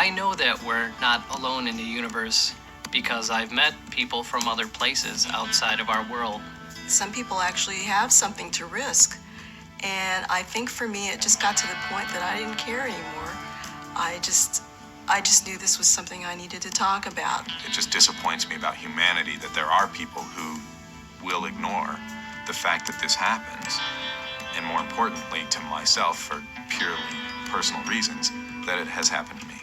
I know that we're not alone in the universe because I've met people from other places outside of our world. Some people actually have something to risk. And I think for me, it just got to the point that I didn't care anymore. I just knew this was something I needed to talk about. It just disappoints me about humanity that there are people who will ignore the fact that this happens. And more importantly to myself, for purely personal reasons, that it has happened to me.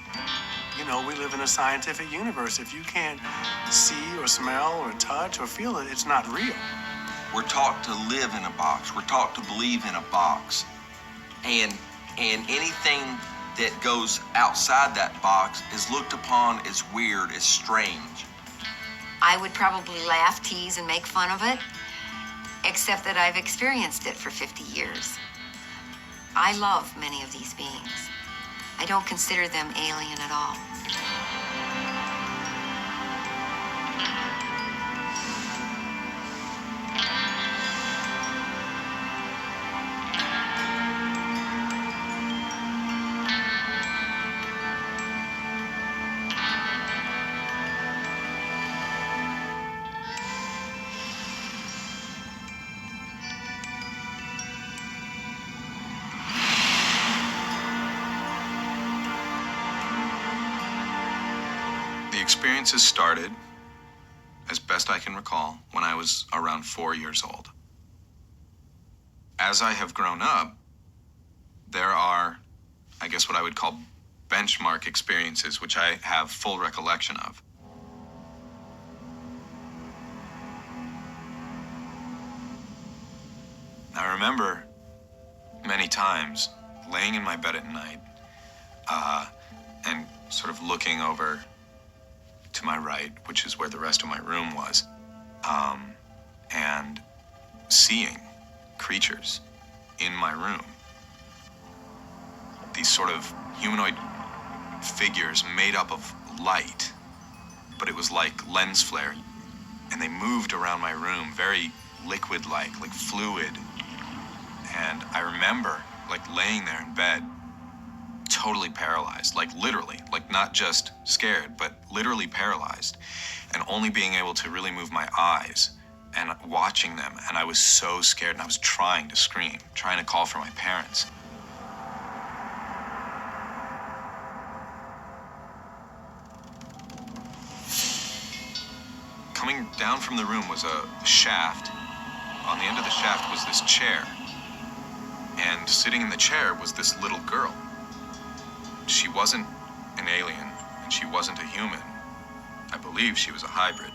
You know, we live in a scientific universe. If you can't see or smell or touch or feel it, it's not real. We're taught to live in a box. We're taught to believe in a box. And anything that goes outside that box is looked upon as weird, as strange. I would probably laugh, tease, and make fun of it, except that I've experienced it for 50 years. I love many of these beings. I don't consider them alien at all. The experiences started, as best I can recall, when I was around 4 years old. As I have grown up, there are, I guess, what I would call benchmark experiences, which I have full recollection of. I remember many times laying in my bed at night and sort of looking over to my right, which is where the rest of my room was, and seeing creatures in my room. These sort of humanoid figures made up of light, but it was like lens flare, and they moved around my room, very liquid-like, like fluid. And I remember like laying there in bed, totally paralyzed, like literally, like not just scared, but literally paralyzed, and only being able to really move my eyes and watching them. And I was so scared, and I was trying to scream, trying to call for my parents. Coming down from the room was a shaft. On the end of the shaft was this chair. And sitting in the chair was this little girl. She wasn't an alien, and she wasn't a human. I believe she was a hybrid.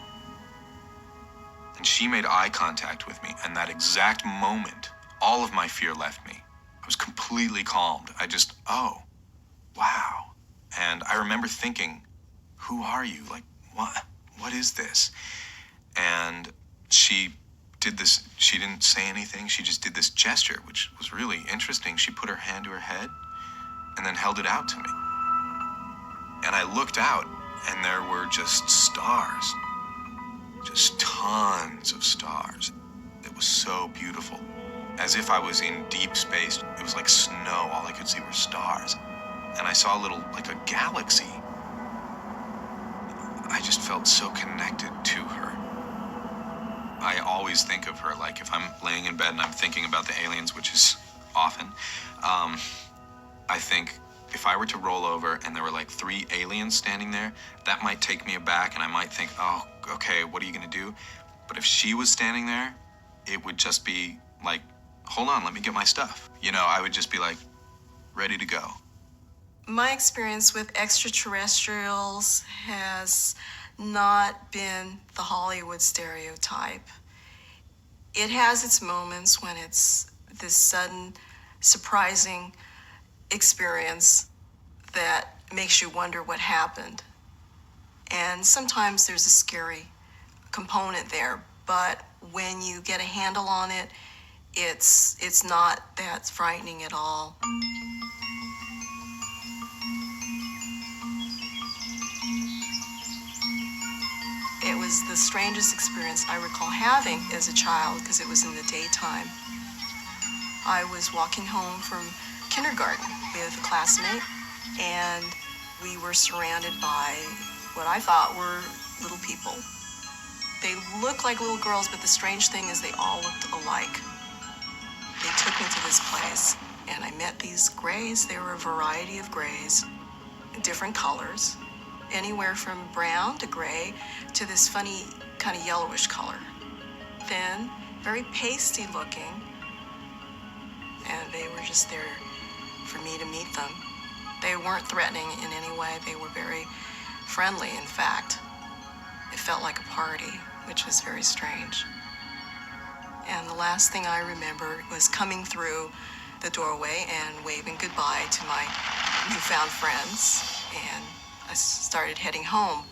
And she made eye contact with me, and that exact moment, all of my fear left me. I was completely calmed. Oh, wow. And I remember thinking, who are you? Like, what is this? And she did this, she didn't say anything, she just did this gesture, which was really interesting. She put her hand to her head and then held it out to me. And I looked out, and there were just stars. Just tons of stars. It was so beautiful. As if I was in deep space. It was like snow. All I could see were stars. And I saw like a galaxy. I just felt so connected to her. I always think of her, like if I'm laying in bed and I'm thinking about the aliens, which is often, I think if I were to roll over and there were like 3 aliens standing there, that might take me aback, and I might think, oh, okay, what are you gonna do? But if she was standing there, it would just be like, hold on, let me get my stuff. You know, I would just be like, ready to go. My experience with extraterrestrials has not been the Hollywood stereotype. It has its moments when it's this sudden, surprising experience that makes you wonder what happened. And sometimes there's a scary component there, but when you get a handle on it, it's not that frightening at all. It was the strangest experience I recall having as a child because it was in the daytime. I was walking home from kindergarten with a classmate, and We were surrounded by what I thought were little people. They looked like little girls, but the strange thing is they all looked alike. They took me to this place, and I met these grays. There were a variety of grays, different colors, anywhere from brown to gray to this funny kind of yellowish color. Thin, very pasty looking, and they were just there for me to meet them. They weren't threatening in any way. They were very friendly, in fact. It felt like a party, which was very strange. And the last thing I remember was coming through the doorway and waving goodbye to my newfound friends, and I started heading home.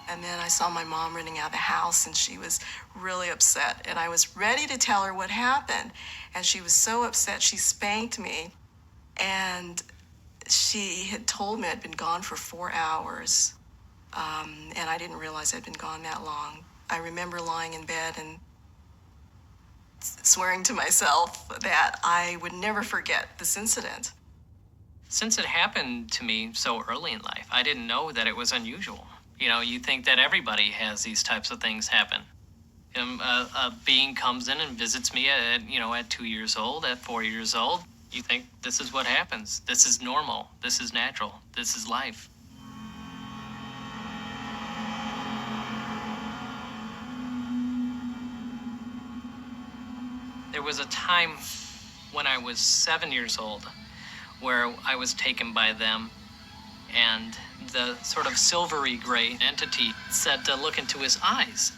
And then I saw my mom running out of the house, and she was really upset, and I was ready to tell her what happened, and she was so upset she spanked me, and she had told me I'd been gone for 4 hours, and I didn't realize I'd been gone that long. I remember lying in bed and swearing to myself that I would never forget this incident. Since it happened to me so early in life, I didn't know that it was unusual. You know, you think that everybody has these types of things happen. A being comes in and visits me at 2 years old, at 4 years old. You think this is what happens. This is normal. This is natural. This is life. There was a time when I was 7 years old where I was taken by them, and the sort of silvery gray entity said to look into his eyes.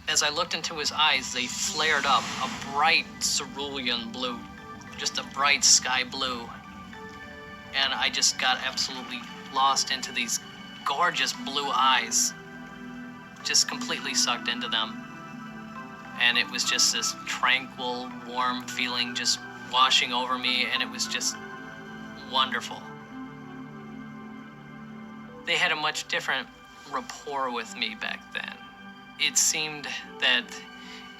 As I looked into his eyes, they flared up a bright cerulean blue, just a bright sky blue. And I just got absolutely lost into these gorgeous blue eyes, just completely sucked into them. And it was just this tranquil, warm feeling just washing over me, and it was just wonderful. They had a much different rapport with me back then. It seemed that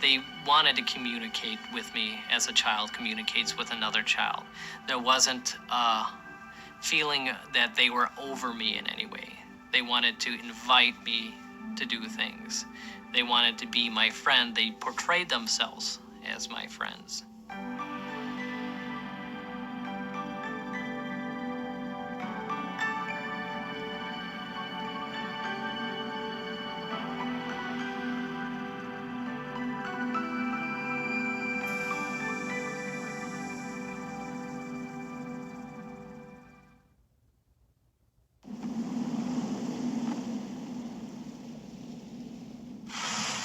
they wanted to communicate with me as a child communicates with another child. There wasn't a feeling that they were over me in any way. They wanted to invite me to do things. They wanted to be my friend. They portrayed themselves as my friends.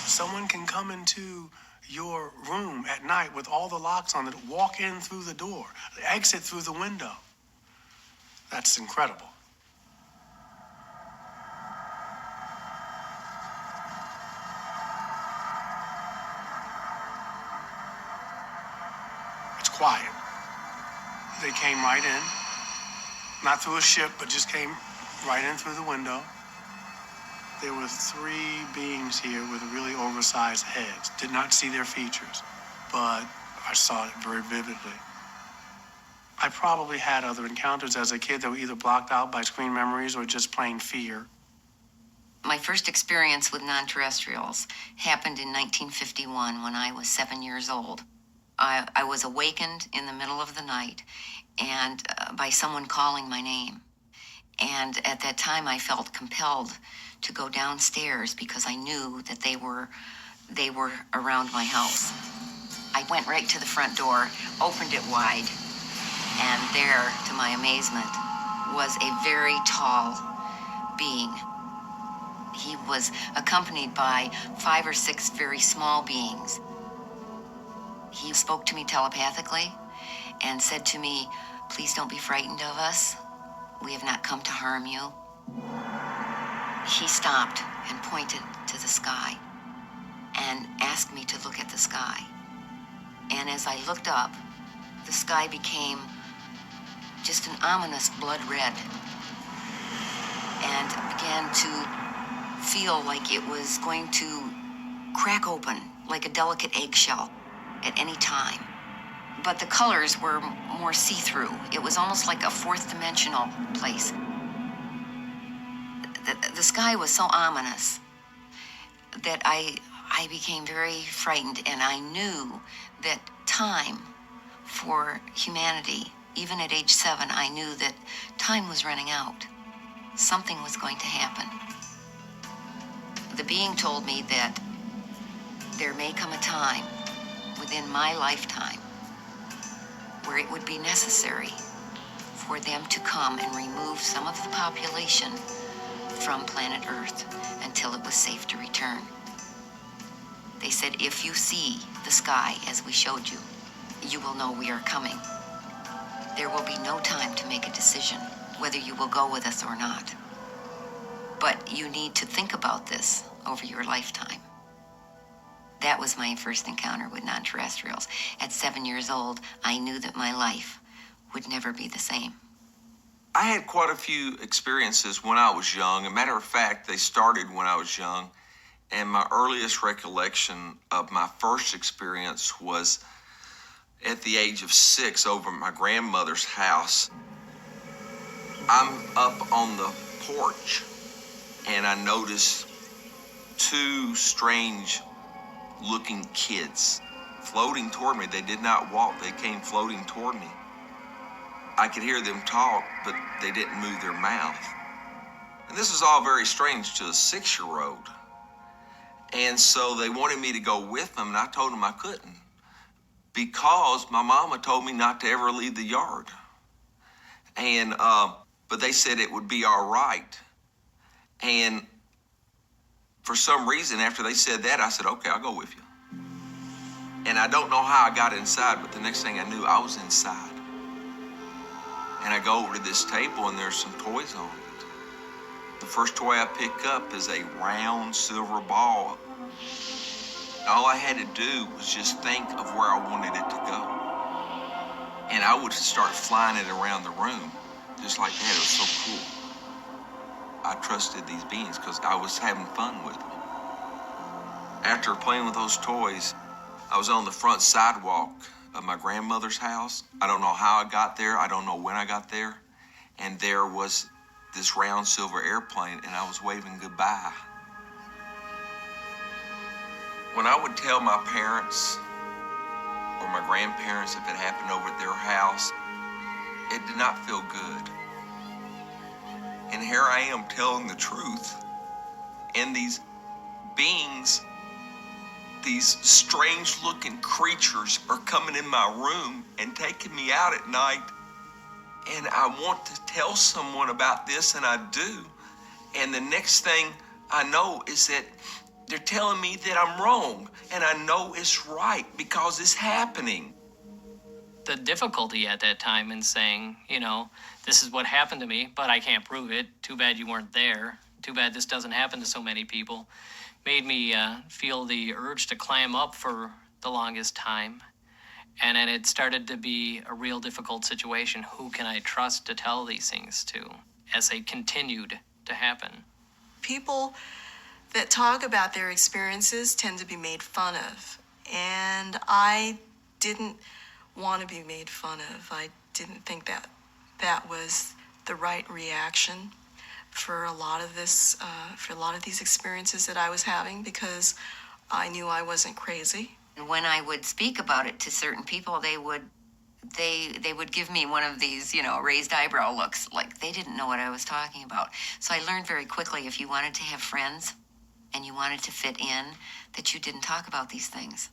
Someone can come into your room at night with all the locks on it, walk in through the door, exit through the window. That's incredible. It's quiet. They came right in, not through a ship, but just came right in through the window. There were 3 beings here with really oversized heads. Did not see their features, but I saw it very vividly. I probably had other encounters as a kid that were either blocked out by screen memories or just plain fear. My first experience with non-terrestrials happened in 1951 when I was 7 years old. I was awakened in the middle of the night and by someone calling my name. And at that time, I felt compelled to go downstairs because I knew that they were around my house. I went right to the front door, opened it wide, and there, to my amazement, was a very tall being. He was accompanied by 5 or 6 very small beings. He spoke to me telepathically and said to me, "Please don't be frightened of us. We have not come to harm you." He stopped and pointed to the sky and asked me to look at the sky. And as I looked up, the sky became just an ominous blood red and began to feel like it was going to crack open like a delicate eggshell at any time. but the colors were more see-through. It was almost like a fourth dimensional place. The sky was so ominous that I became very frightened, and I knew that time for humanity, even at age 7, I knew that time was running out. Something was going to happen. The being told me that there may come a time within my lifetime where it would be necessary for them to come and remove some of the population from planet Earth until it was safe to return. They said, if you see the sky as we showed you, you will know we are coming. There will be no time to make a decision whether you will go with us or not. But you need to think about this over your lifetime. That was my first encounter with non-terrestrials. At 7 years old, I knew that my life would never be the same. I had quite a few experiences when I was young. As a matter of fact, they started when I was young. And my earliest recollection of my first experience was at the age of 6 over at my grandmother's house. I'm up on the porch and I noticed 2 strange looking kids floating toward me. They did not walk, they came floating toward me. I could hear them talk, but they didn't move their mouth. And this is all very strange to a 6-year-old. And so they wanted me to go with them, and I told them I couldn't because my mama told me not to ever leave the yard. And, but they said it would be all right. And for some reason, after they said that, I said, okay, I'll go with you. And I don't know how I got inside, but the next thing I knew, I was inside. And I go over to this table, and there's some toys on it. The first toy I pick up is a round silver ball. All I had to do was just think of where I wanted it to go. And I would start flying it around the room, just like that. It was so cool. I trusted these beings because I was having fun with them. After playing with those toys, I was on the front sidewalk of my grandmother's house. I don't know how I got there. I don't know when I got there. And there was this round silver airplane, and I was waving goodbye. When I would tell my parents or my grandparents if it happened over at their house, it did not feel good. And here I am telling the truth, and these beings, these strange-looking creatures are coming in my room and taking me out at night. And I want to tell someone about this, and I do. And the next thing I know is that they're telling me that I'm wrong, and I know it's right because it's happening. The difficulty at that time in saying, you know, this is what happened to me, but I can't prove it. Too bad you weren't there. Too bad this doesn't happen to so many people. Made me feel the urge to climb up for the longest time. And then it started to be a real difficult situation. Who can I trust to tell these things to as they continued to happen? People that talk about their experiences tend to be made fun of. And I didn't want to be made fun of. I didn't think that that was the right reaction for a lot of this, for a lot of these experiences that I was having, because I knew I wasn't crazy. And when I would speak about it to certain people, they would give me one of these, you know, raised eyebrow looks, like they didn't know what I was talking about. So I learned very quickly, if you wanted to have friends and you wanted to fit in, that you didn't talk about these things.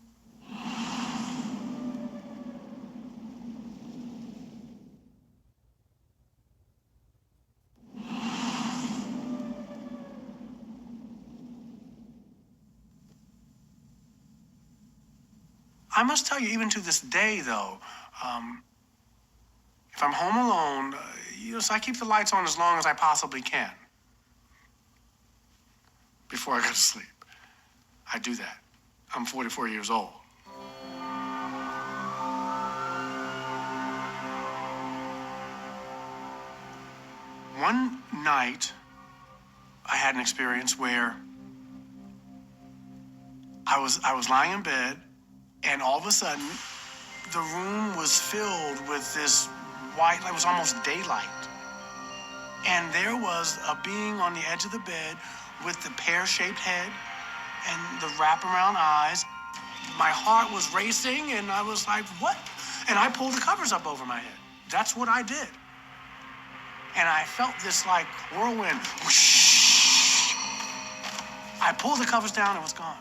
I must tell you, even to this day, though, if I'm home alone, so I keep the lights on as long as I possibly can before I go to sleep. I do that. I'm 44 years old. One night, I had an experience where I was lying in bed, and all of a sudden, The room was filled with this white, it was almost daylight. And there was a being on the edge of the bed with the pear-shaped head and the wraparound eyes. My heart was racing, and I was like, what? And I pulled the covers up over my head. That's what I did. And I felt this like whirlwind. Whoosh. I pulled the covers down, it was gone.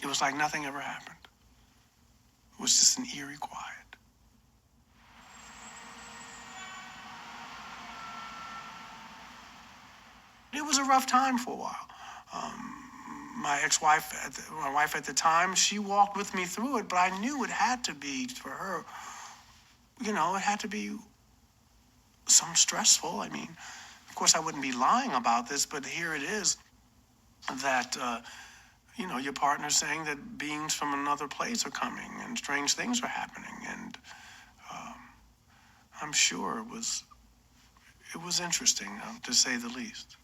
It was like nothing ever happened. It was just an eerie quiet. It was a rough time for a while. My ex-wife, my wife at the time, she walked with me through it, but I knew it had to be, for her, you know, it had to be some stressful. I mean, of course, I wouldn't be lying about this, but here it is that, you know, your partner's saying that beings from another place are coming and strange things are happening. And I'm sure it was interesting, to say the least.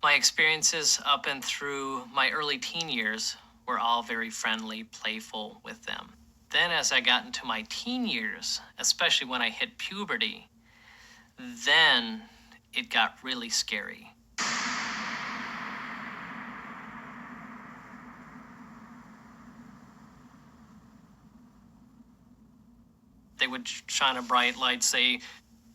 My experiences up and through my early teen years were all very friendly, playful with them. Then as I got into my teen years, especially when I hit puberty, then it got really scary. They would shine a bright light, say,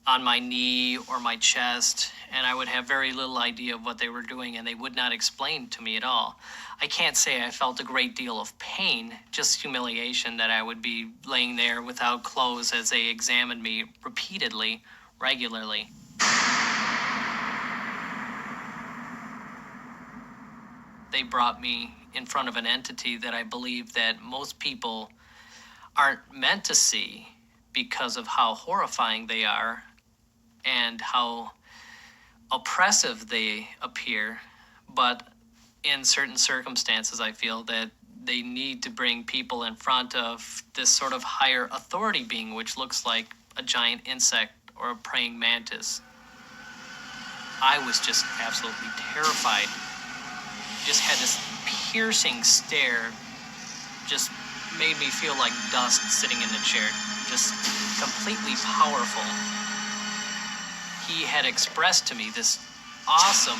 on my knee or my chest, and I would have very little idea of what they were doing, and they would not explain to me at all. I can't say I felt a great deal of pain, just humiliation that I would be laying there without clothes as they examined me repeatedly, regularly. They brought me in front of an entity that I believe that most people aren't meant to see because of how horrifying they are and how oppressive they appear. But in certain circumstances, I feel that they need to bring people in front of this sort of higher authority being, which looks like a giant insect or a praying mantis. I was just absolutely terrified. Just had this piercing stare, just made me feel like dust sitting in the chair, just completely powerful. He had expressed to me this awesome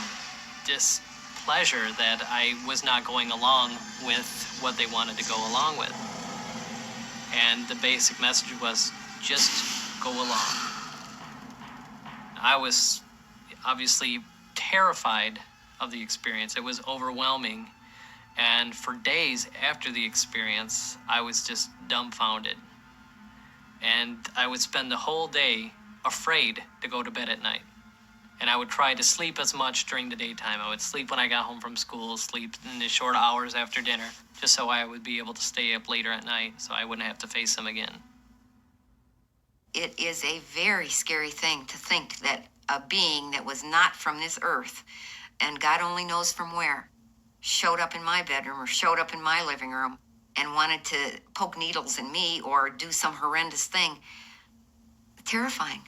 displeasure that I was not going along with what they wanted to go along with. And the basic message was, just go along. I was obviously terrified of the experience. It was overwhelming. And for days after the experience, I was just dumbfounded. And I would spend the whole day afraid to go to bed at night. And I would try to sleep as much during the daytime. I would sleep when I got home from school, sleep in the short hours after dinner, just so I would be able to stay up later at night so I wouldn't have to face them again. It is a very scary thing to think that a being that was not from this earth, and God only knows from where, showed up in my bedroom or showed up in my living room and wanted to poke needles in me or do some horrendous thing. Terrifying.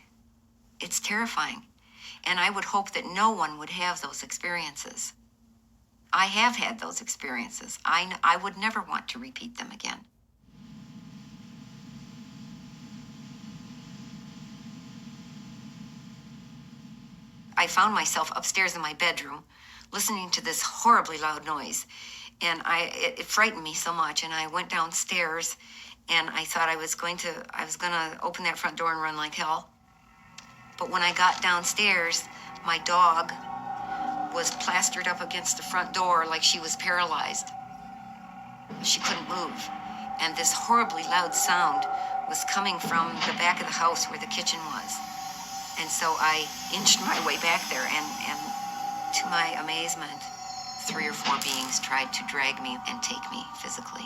It's terrifying. And I would hope that no one would have those experiences. I have had those experiences. I would never want to repeat them again. I found myself upstairs in my bedroom listening to this horribly loud noise. And it frightened me so much. And I went downstairs and I thought I was going to open that front door and run like hell. But when I got downstairs, my dog was plastered up against the front door like she was paralyzed. She couldn't move. And this horribly loud sound was coming from the back of the house where the kitchen was. And so I inched my way back there, and to my amazement, 3 or 4 beings tried to drag me and take me physically.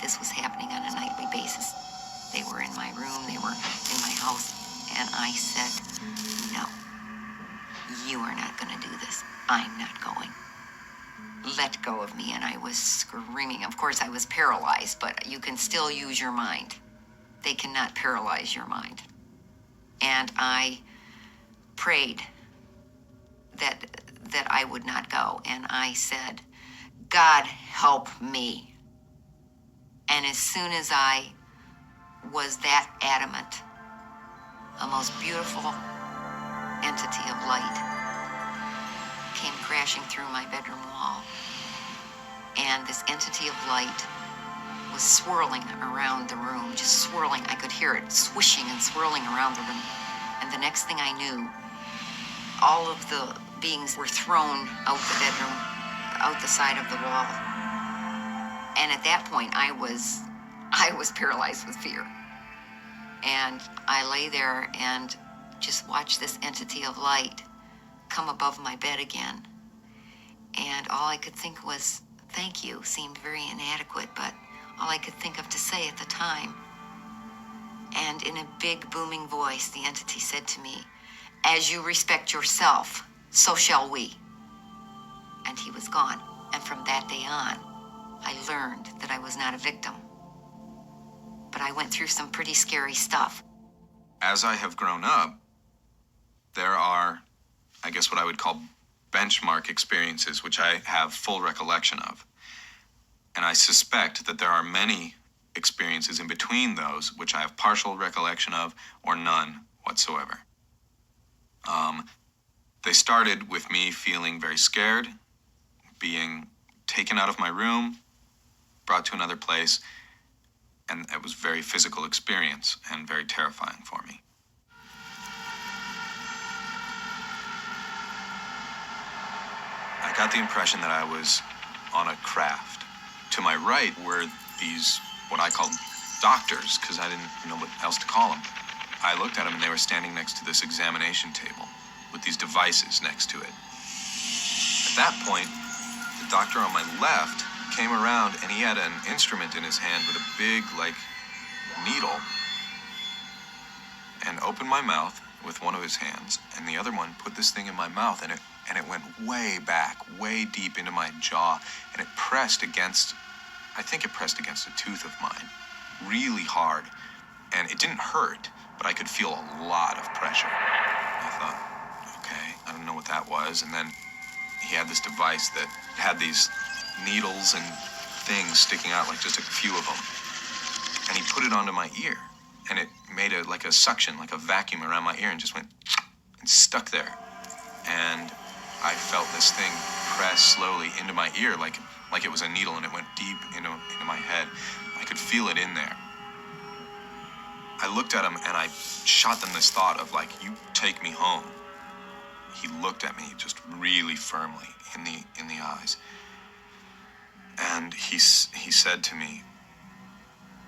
This was happening on a nightly basis. They were in my room, they were in my house, and I said, no, you are not going to do this. I'm not going. Let go of me. And I was screaming. Of course, I was paralyzed, but you can still use your mind. They cannot paralyze your mind. And I prayed that I would not go. And I said, God, help me. And as soon as I was that adamant, a most beautiful entity of light came crashing through my bedroom wall. And this entity of light was swirling around the room, just swirling. I could hear it swishing and swirling around the room. And the next thing I knew, all of the beings were thrown out the bedroom, out the side of the wall. And at that point, I was paralyzed with fear. And I lay there and just watched this entity of light come above my bed again. And all I could think was, thank you, seemed very inadequate, but all I could think of to say at the time. And in a big booming voice, the entity said to me, as you respect yourself, so shall we. And he was gone. And from that day on, I learned that I was not a victim. But I went through some pretty scary stuff. As I have grown up, there are, I guess, what I would call benchmark experiences, which I have full recollection of. And I suspect that there are many experiences in between those which I have partial recollection of or none whatsoever. They started with me feeling very scared, being taken out of my room, brought to another place, and it was a very physical experience and very terrifying for me. I got the impression that I was on a craft. To my right were these, what I called doctors, because I didn't know what else to call them. I looked at them and they were standing next to this examination table with these devices next to it. At that point, the doctor on my left came around and he had an instrument in his hand with a big, needle, and opened my mouth with one of his hands, and the other one put this thing in my mouth, and it went way back, way deep into my jaw, and it pressed against, I think it pressed against a tooth of mine, really hard, and it didn't hurt, but I could feel a lot of pressure. I thought, okay, I don't know what that was, and then he had this device that had these needles and things sticking out, like just a few of them, and he put it onto my ear, and it made a suction, like a vacuum around my ear, and just went and stuck there. And I felt this thing press slowly into my ear, like it was a needle, and it went deep into my head. I could feel it in there. I looked at him and I shot them this thought of, you take me home. He looked at me just really firmly in the eyes, and he said to me,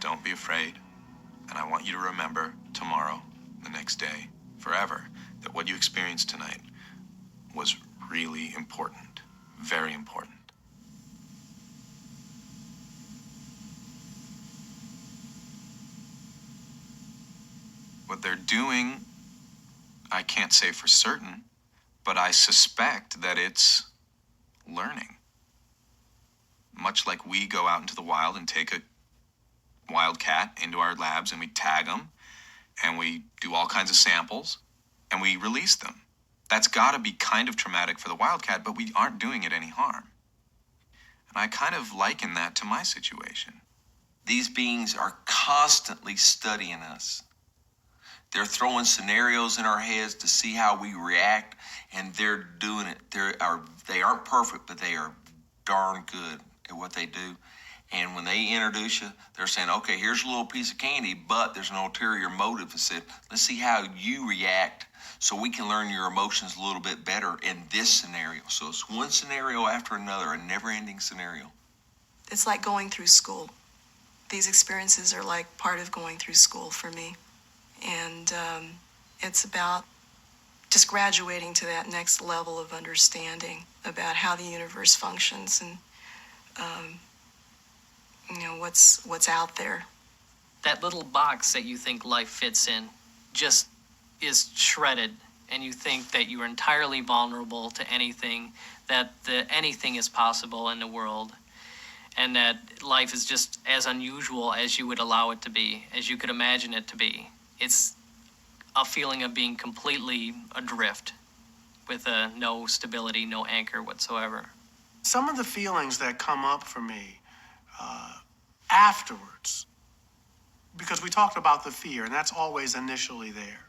"Don't be afraid, and I want you to remember tomorrow, the next day, forever, that what you experienced tonight was really important, very important." What they're doing, I can't say for certain, but I suspect that it's learning. Much like we go out into the wild and take a wildcat into our labs and we tag them and we do all kinds of samples and we release them. That's got to be kind of traumatic for the wildcat, but we aren't doing it any harm. And I kind of liken that to my situation. These beings are constantly studying us. They're throwing scenarios in our heads to see how we react, and they're doing it. They aren't perfect, but they are darn good at what they do. And when they introduce you, they're saying, okay, here's a little piece of candy, but there's an ulterior motive that said, let's see how you react so we can learn your emotions a little bit better in this scenario. So it's one scenario after another, a never-ending scenario. It's like going through school. These experiences are like part of going through school for me. And it's about just graduating to that next level of understanding about how the universe functions and, what's out there. That little box that you think life fits in just is shredded, and you think that you are entirely vulnerable to anything, that anything is possible in the world, and that life is just as unusual as you would allow it to be, as you could imagine it to be. It's a feeling of being completely adrift with no stability, no anchor whatsoever. Some of the feelings that come up for me afterwards, because we talked about the fear, and that's always initially there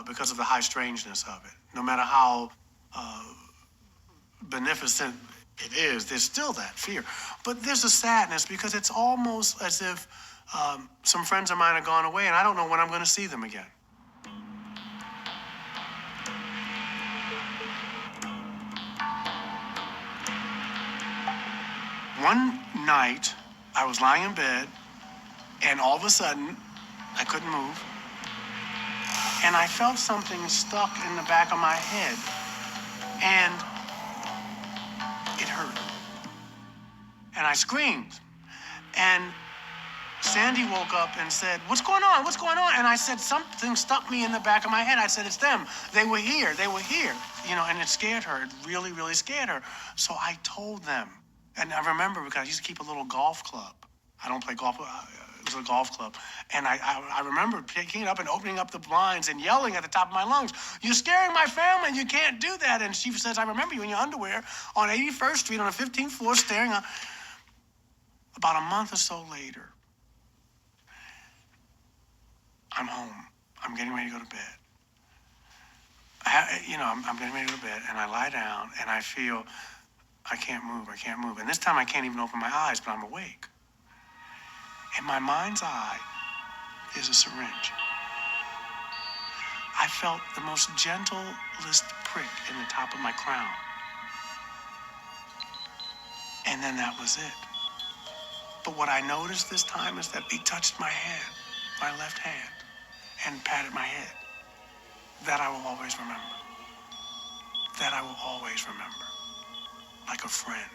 because of the high strangeness of it. No matter how beneficent it is, there's still that fear. But there's a sadness because it's almost as if some friends of mine have gone away and I don't know when I'm going to see them again. One night, I was lying in bed, and all of a sudden, I couldn't move, and I felt something stuck in the back of my head, and it hurt. And I screamed, and Sandy woke up and said, "What's going on? What's going on?" And I said, "Something stuck me in the back of my head." I said, "It's them. They were here. They were here." You know, and it scared her. It really, really scared her. So I told them. And I remember because I used to keep a little golf club. I don't play golf. It was a golf club. And I remember picking it up and opening up the blinds and yelling at the top of my lungs, "You're scaring my family. You can't do that." And she says, "I remember you in your underwear on 81st Street on the 15th floor staring." About a month or so later, I'm home. I'm getting ready to go to bed. I'm getting ready to go to bed, and I lie down, and I feel I can't move. I can't move. And this time I can't even open my eyes, but I'm awake. In my mind's eye is a syringe. I felt the most gentlest prick in the top of my crown. And then that was it. But what I noticed this time is that he touched my head, my left hand, and patted my head. That I will always remember. That I will always remember. Like a friend.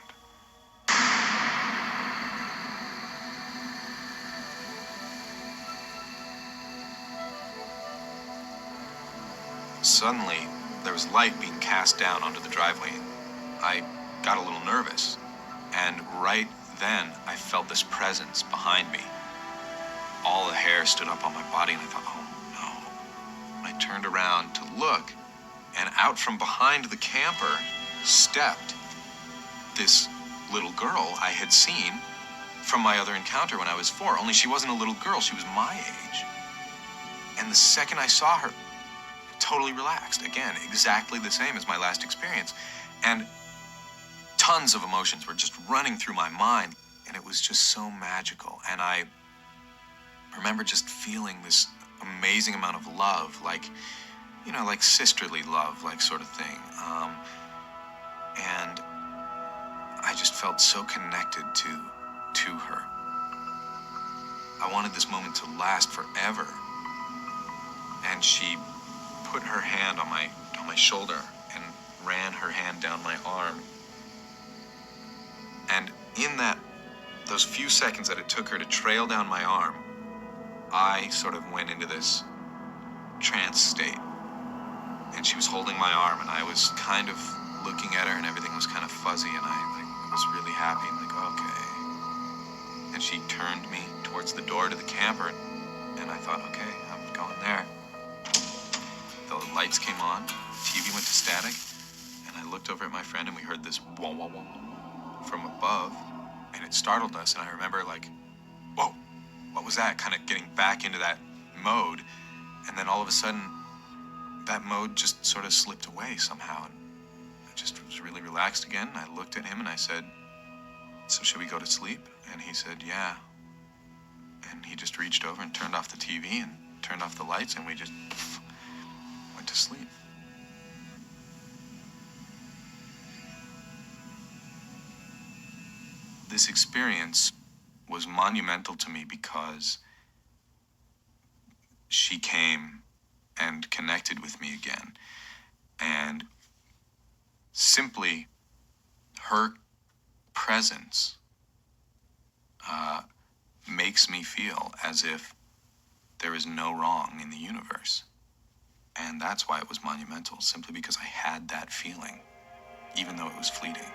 Suddenly, there was light being cast down onto the driveway. I got a little nervous, and right then I felt this presence behind me. All the hair stood up on my body, and I thought, "Oh no." I turned around to look, and out from behind the camper stepped this little girl I had seen from my other encounter when I was 4, only she wasn't a little girl, she was my age. And the second I saw her, totally relaxed. Again, exactly the same as my last experience. And tons of emotions were just running through my mind, and it was just so magical. And I remember just feeling this amazing amount of love, like sisterly love, like sort of thing. And I just felt so connected to her. I wanted this moment to last forever. And she put her hand on my shoulder and ran her hand down my arm. And in those few seconds that it took her to trail down my arm, I sort of went into this trance state. And she was holding my arm, and I was kind of looking at her, and everything was kind of fuzzy, and I was really happy, and okay. And she turned me towards the door to the camper, and I thought, okay, I'm going there. The lights came on, TV went to static, and I looked over at my friend, and we heard this wah wah wah from above, and it startled us, and I remember whoa, what was that? Kind of getting back into that mode, and then all of a sudden, that mode just sort of slipped away somehow, and I just was really relaxed again. I looked at him and I said, "So should we go to sleep?" And he said, "Yeah." And he just reached over and turned off the TV and turned off the lights, and we just went to sleep. This experience was monumental to me because she came and connected with me again. And simply her presence makes me feel as if there is no wrong in the universe. And that's why it was monumental, simply because I had that feeling, even though it was fleeting.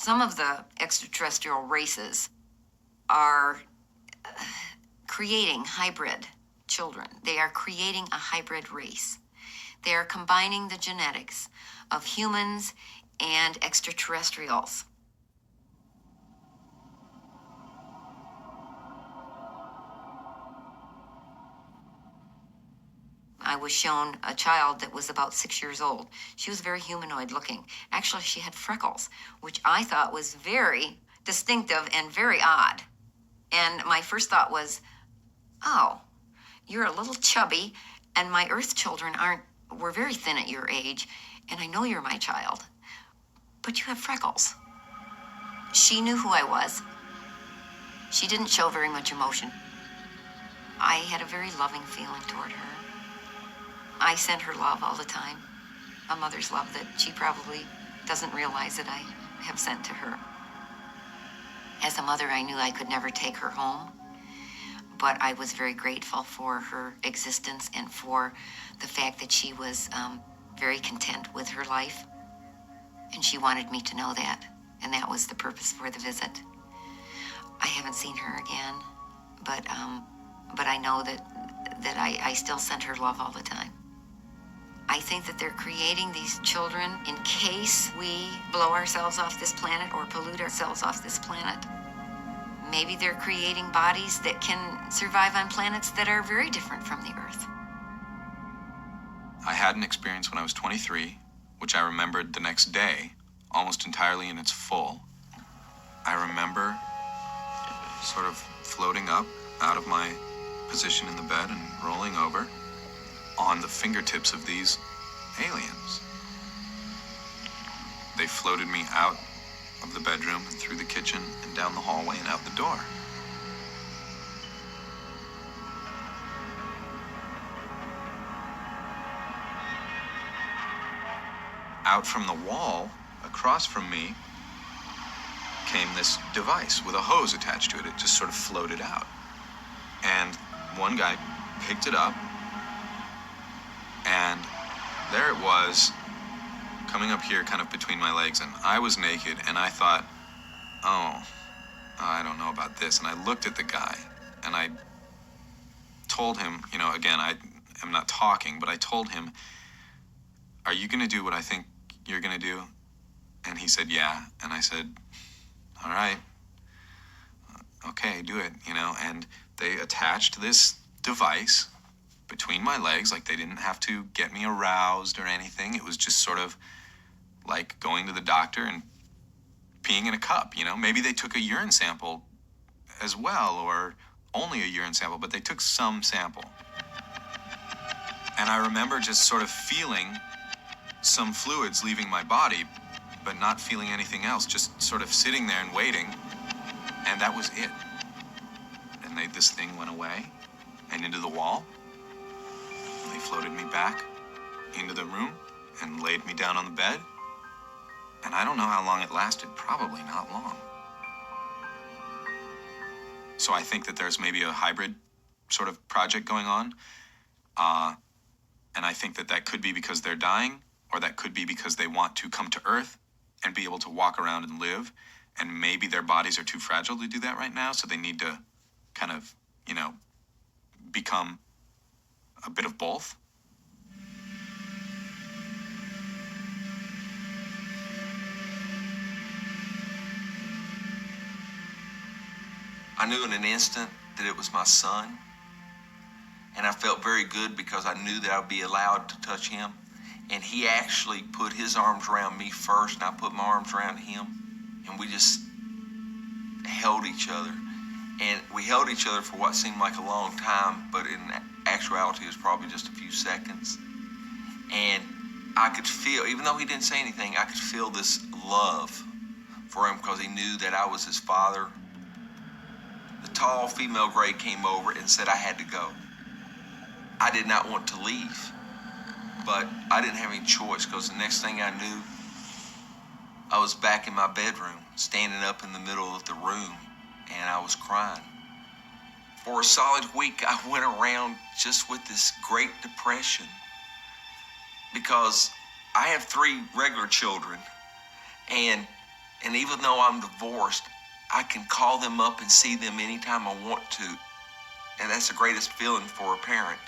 Some of the extraterrestrial races are creating hybrid children. They are creating a hybrid race. They are combining the genetics of humans and extraterrestrials. I was shown a child that was about 6 years old. She was very humanoid looking. Actually, she had freckles, which I thought was very distinctive and very odd. And my first thought was, oh, you're a little chubby, and my Earth children were very thin at your age, and I know you're my child, but you have freckles. She knew who I was. She didn't show very much emotion. I had a very loving feeling toward her. I sent her love all the time, a mother's love that she probably doesn't realize that I have sent to her. As a mother, I knew I could never take her home, but I was very grateful for her existence and for the fact that she was very content with her life. And she wanted me to know that, and that was the purpose for the visit. I haven't seen her again, but I know that I still send her love all the time. I think that they're creating these children in case we blow ourselves off this planet or pollute ourselves off this planet. Maybe they're creating bodies that can survive on planets that are very different from the Earth. I had an experience when I was 23, which I remembered the next day, almost entirely in its full. I remember sort of floating up out of my position in the bed and rolling over on the fingertips of these aliens. They floated me out of the bedroom and through the kitchen and down the hallway and out the door. Out from the wall, across from me, came this device with a hose attached to it. It just sort of floated out. And one guy picked it up, and there it was, coming up here kind of between my legs, and I was naked, and I thought, oh, I don't know about this. And I looked at the guy, and I told him, again, I am not talking, but I told him, are you going to do what I think you're going to do? And he said, yeah. And I said, all right, okay, do it, and they attached this device between my legs, like they didn't have to get me aroused or anything. It was just sort of like going to the doctor and peeing in a cup, Maybe they took a urine sample as well, or only a urine sample, but they took some sample. And I remember just sort of feeling some fluids leaving my body, but not feeling anything else, just sort of sitting there and waiting, and that was it. And this thing went away and into the wall. They floated me back into the room and laid me down on the bed. And I don't know how long it lasted, probably not long. So I think that there's maybe a hybrid sort of project going on. And I think that could be because they're dying, or that could be because they want to come to Earth and be able to walk around and live. And maybe their bodies are too fragile to do that right now, so they need to kind of, become a bit of both. I knew in an instant that it was my son, and I felt very good because I knew that I'd be allowed to touch him. And he actually put his arms around me first, and I put my arms around him, and we just held each other. And we held each other for what seemed like a long time, but in actuality it was probably just a few seconds. And I could feel, even though he didn't say anything, I could feel this love for him because he knew that I was his father. The tall female gray came over and said I had to go. I did not want to leave, but I didn't have any choice because the next thing I knew, I was back in my bedroom, standing up in the middle of the room, and I was crying. For a solid week, I went around just with this great depression because I have 3 regular children, and And even though I'm divorced, I can call them up and see them anytime I want to. And that's the greatest feeling for a parent.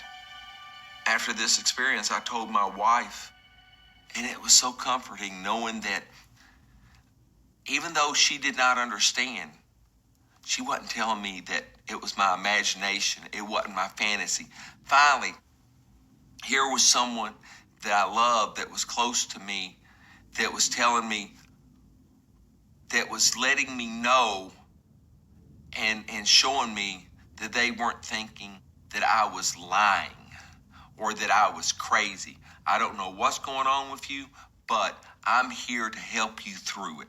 After this experience, I told my wife, and it was so comforting knowing that even though she did not understand, she wasn't telling me that it was my imagination, it wasn't my fantasy. Finally, here was someone that I loved, that was close to me, that was telling me, that was letting me know and showing me that they weren't thinking that I was lying or that I was crazy. I don't know what's going on with you, but I'm here to help you through it.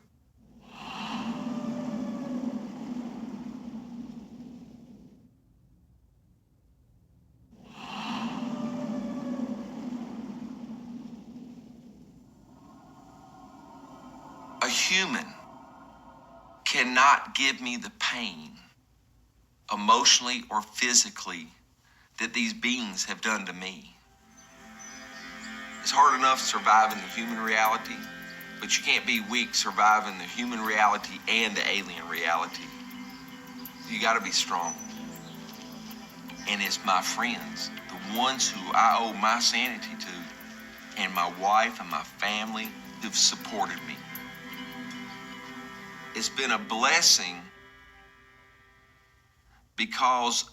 A human cannot give me the pain, emotionally or physically, that these beings have done to me. It's hard enough surviving the human reality, but you can't be weak surviving the human reality and the alien reality. You gotta be strong. And it's my friends, the ones who I owe my sanity to, and my wife and my family who've supported me. It's been a blessing because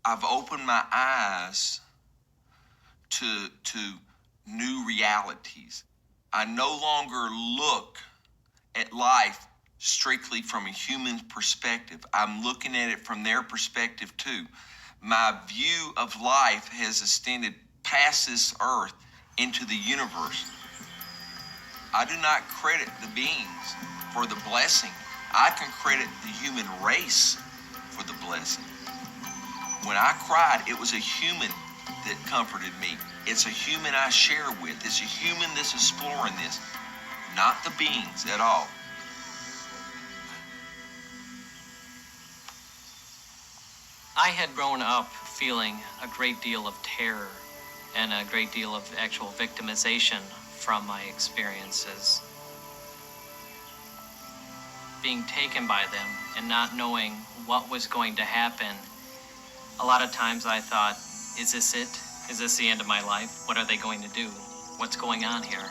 I've opened my eyes to new realities. I no longer look at life strictly from a human perspective. I'm looking at it from their perspective too. My view of life has extended past this earth into the universe. I do not credit the beings for the blessing. I can credit the human race for the blessing. When I cried, it was a human that comforted me. It's a human I share with. It's a human that's exploring this, not the beings at all. I had grown up feeling a great deal of terror and a great deal of actual victimization from my experiences. Being taken by them and not knowing what was going to happen. A lot of times I thought, is this it? Is this the end of my life? What are they going to do? What's going on here?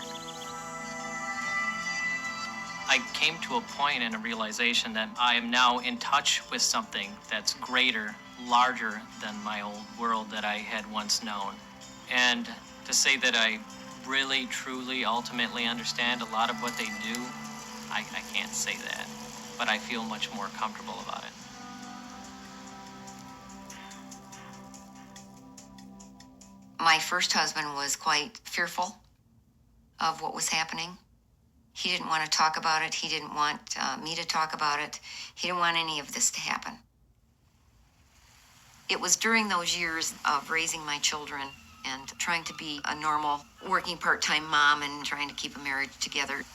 I came to a point and a realization that I am now in touch with something that's greater, larger than my old world that I had once known. And to say that I really, truly, ultimately understand a lot of what they do, I can't say that. But I feel much more comfortable about it. My first husband was quite fearful of what was happening. He didn't want to talk about it. He didn't want me to talk about it. He didn't want any of this to happen. It was during those years of raising my children and trying to be a normal working part-time mom and trying to keep a marriage together.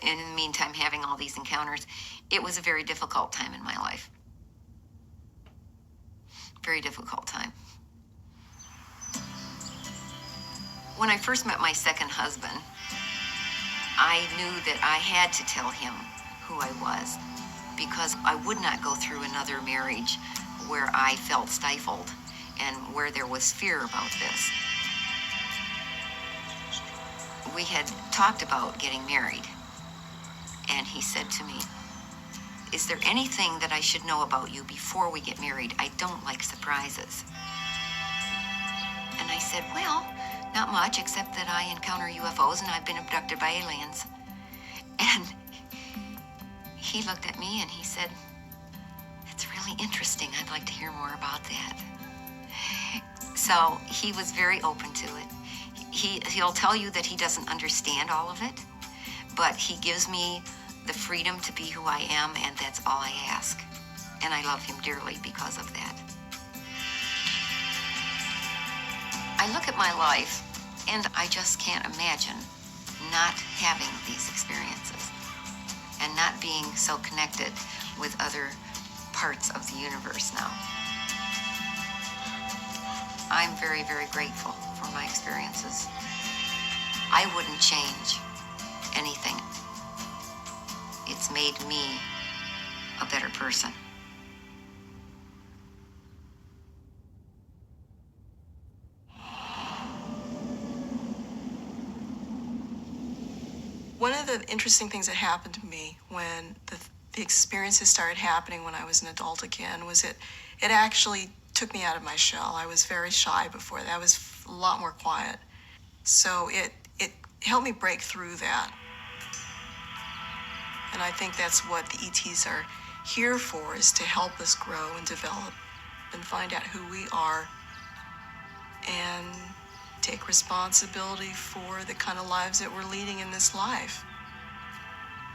And in the meantime, having all these encounters, it was a very difficult time in my life. Very difficult time. When I first met my second husband, I knew that I had to tell him who I was because I would not go through another marriage where I felt stifled and where there was fear about this. We had talked about getting married, and he said to me, "Is there anything that I should know about you before we get married? I don't like surprises." And I said, "Well, not much, except that I encounter UFOs and I've been abducted by aliens." And he looked at me and he said, "That's really interesting. I'd like to hear more about that." So he was very open to it. He'll tell you that he doesn't understand all of it, but he gives me the freedom to be who I am, and that's all I ask. And I love him dearly because of that. I look at my life, and I just can't imagine not having these experiences and not being so connected with other parts of the universe now. I'm very, very grateful for my experiences. I wouldn't change anything has made me a better person. One of the interesting things that happened to me when the experiences started happening when I was an adult again was it actually took me out of my shell. I was very shy before that. I was a lot more quiet. So it helped me break through that. And I think that's what the ETs are here for, is to help us grow and develop and find out who we are and take responsibility for the kind of lives that we're leading in this life.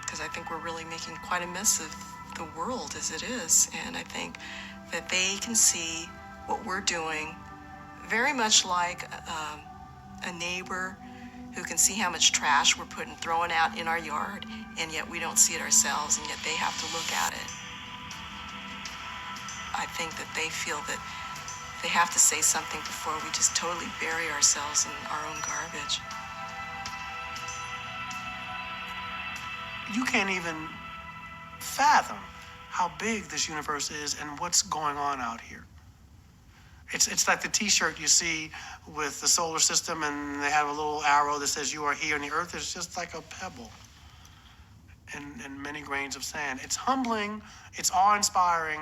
Because I think we're really making quite a mess of the world as it is. And I think that they can see what we're doing very much like a neighbor who can see how much trash we're throwing out in our yard, and yet we don't see it ourselves, and yet they have to look at it. I think that they feel that they have to say something before we just totally bury ourselves in our own garbage. You can't even fathom how big this universe is and what's going on out here. It's like the t-shirt you see with the solar system, and they have a little arrow that says you are here, and the earth is just like a pebble and many grains of sand. It's humbling, it's awe-inspiring,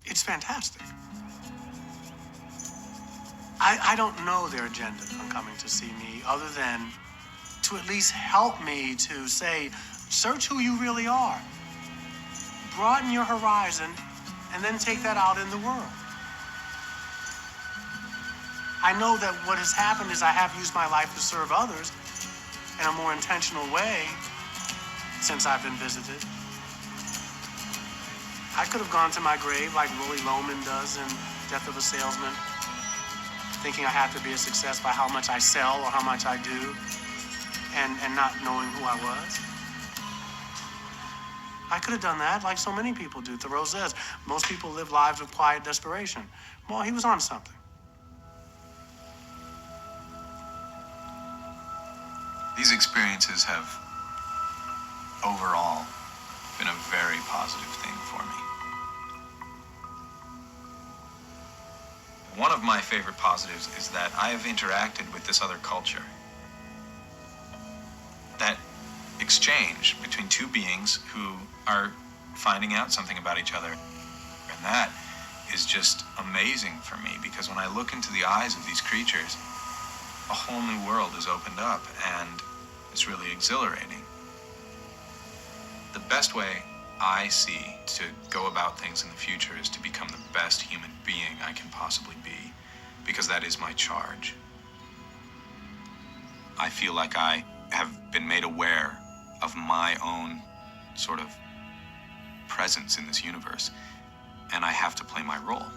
it's fantastic. I don't know their agenda on coming to see me, other than to at least help me to say, search who you really are. Broaden your horizon, and then take that out in the world. I know that what has happened is I have used my life to serve others in a more intentional way since I've been visited. I could have gone to my grave like Rolly Loman does in Death of a Salesman, thinking I have to be a success by how much I sell or how much I do, and not knowing who I was. I could have done that like so many people do. Thoreau says, most people live lives of quiet desperation. Well, he was on something. These experiences have, overall, been a very positive thing for me. One of my favorite positives is that I have interacted with this other culture. That exchange between two beings who are finding out something about each other. And that is just amazing for me, because when I look into the eyes of these creatures, a whole new world is opened up, and it's really exhilarating. The best way I see to go about things in the future is to become the best human being I can possibly be, because that is my charge. I feel like I have been made aware of my own sort of presence in this universe, and I have to play my role,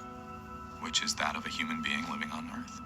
which is that of a human being living on Earth.